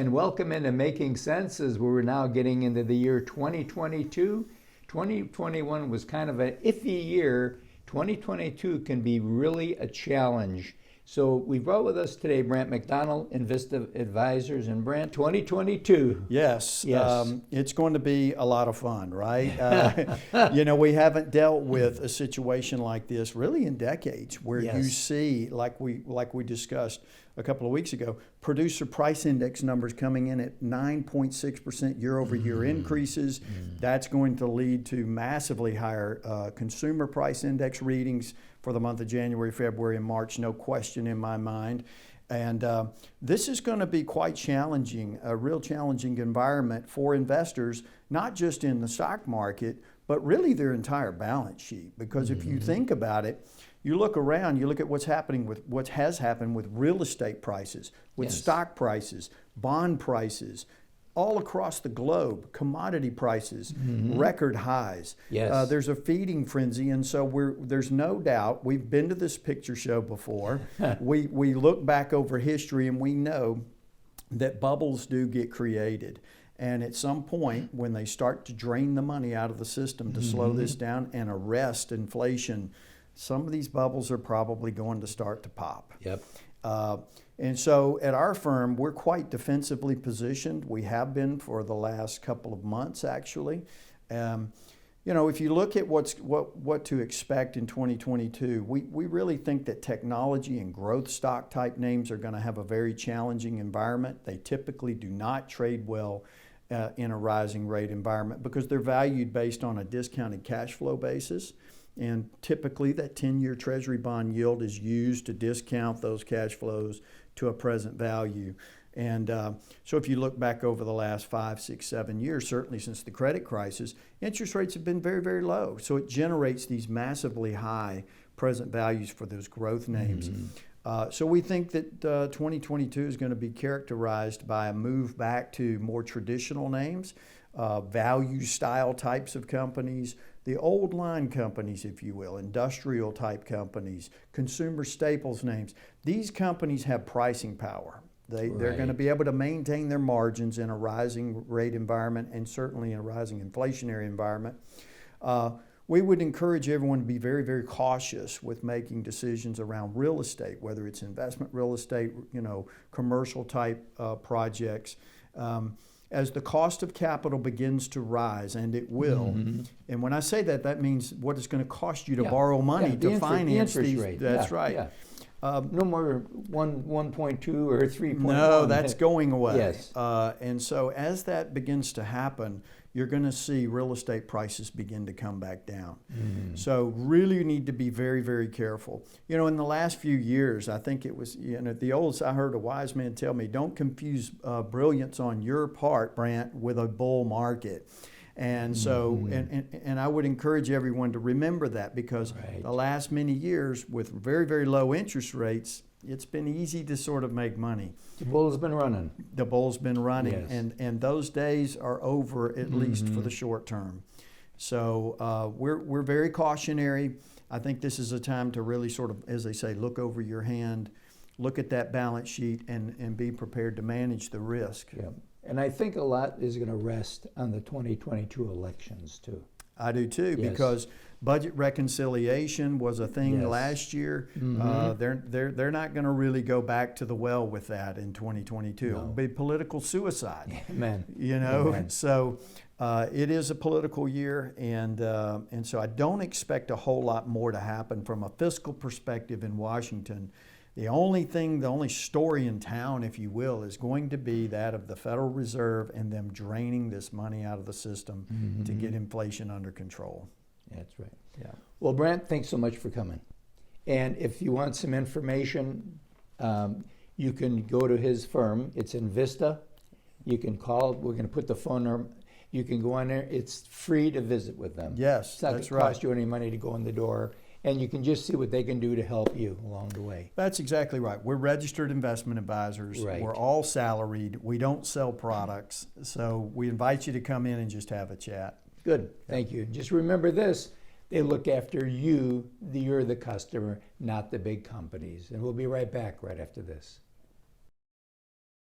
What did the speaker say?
and welcome into Making Sense as we're now getting into the year 2022. 2021 was kind of an iffy year. 2022 can be really a challenge. So we brought with us today Brandt McDonald, Invista Advisors, and Brandt, 2022. Yes, it's going to be a lot of fun, right? Yeah. We haven't dealt with a situation like this really in decades, where Yes. you see, like we discussed a couple of weeks ago, producer price index numbers coming in at 9.6% year-over-year increases. That's going to lead to massively higher consumer price index readings for the month of January, February, and March, no question in my mind. And this is going to be quite challenging, a real challenging environment for investors, not just in the stock market, but really their entire balance sheet. Because if you think about it, you look around, you look at what's happening with what has happened with real estate prices, with stock prices, bond prices, all across the globe, commodity prices, record highs. Yes. There's a feeding frenzy, and so there's no doubt, we've been to this picture show before. we look back over history and we know that bubbles do get created. And at some point, when they start to drain the money out of the system to slow this down and arrest inflation, some of these bubbles are probably going to start to pop. Yep. And so at our firm, we're quite defensively positioned. We have been for the last couple of months, actually. If you look at what to expect in 2022, we really think that technology and growth stock type names are going to have a very challenging environment. They typically do not trade well in a rising rate environment because they're valued based on a discounted cash flow basis. And typically that 10-year Treasury bond yield is used to discount those cash flows to a present value. And so if you look back over the last 5, 6, 7 years, certainly since the credit crisis, interest rates have been very, very low. So it generates these massively high present values for those growth names. So we think that 2022 is going to be characterized by a move back to more traditional names, value style types of companies, the old line companies, if you will, industrial type companies, consumer staples names. These companies have pricing power. They're going to be able to maintain their margins in a rising rate environment and certainly in a rising inflationary environment. We would encourage everyone to be very, very cautious with making decisions around real estate, whether it's investment real estate, commercial type projects. As the cost of capital begins to rise, and it will, and when I say that, that means what it's going to cost you to borrow money to finance the interest these. rate. That's right. Yeah. No more 1.2 or 3.1. No, that's going away. Yes. And so as that begins to happen, you're going to see real estate prices begin to come back down. So really you need to be very, very careful. In the last few years, I think it was, I heard a wise man tell me, don't confuse brilliance on your part, Brandt, with a bull market. And so, and I would encourage everyone to remember that because the last many years with very, very low interest rates, it's been easy to sort of make money. The bull's been running. The bull's been running, Yes. and those days are over, at least for the short term. So we're very cautionary. I think this is a time to really sort of, as they say, look over your hand, look at that balance sheet, and be prepared to manage the risk. Yeah. And I think a lot is going to rest on the 2022 elections too. I do too, because budget reconciliation was a thing last year. They're not going to really go back to the well with that in 2022. It'll be political suicide. Amen. Amen. So it is a political year, and so I don't expect a whole lot more to happen from a fiscal perspective in Washington. The only story in town, if you will, is going to be that of the Federal Reserve and them draining this money out of the system to get inflation under control. That's right. Yeah. Well, Brandt, thanks so much for coming. And if you want some information, you can go to his firm. It's Invista. You can call. We're going to put the phone number. You can go on there. It's free to visit with them. Yes, it's not that's going to cost right. you any money to go in the door. And you can just see what they can do to help you along the way. That's exactly right. We're registered investment advisors. Right. We're all salaried. We don't sell products. So we invite you to come in and just have a chat. Good. Thank you. Just remember this. They look after you. You're the customer, not the big companies. And we'll be right back right after this.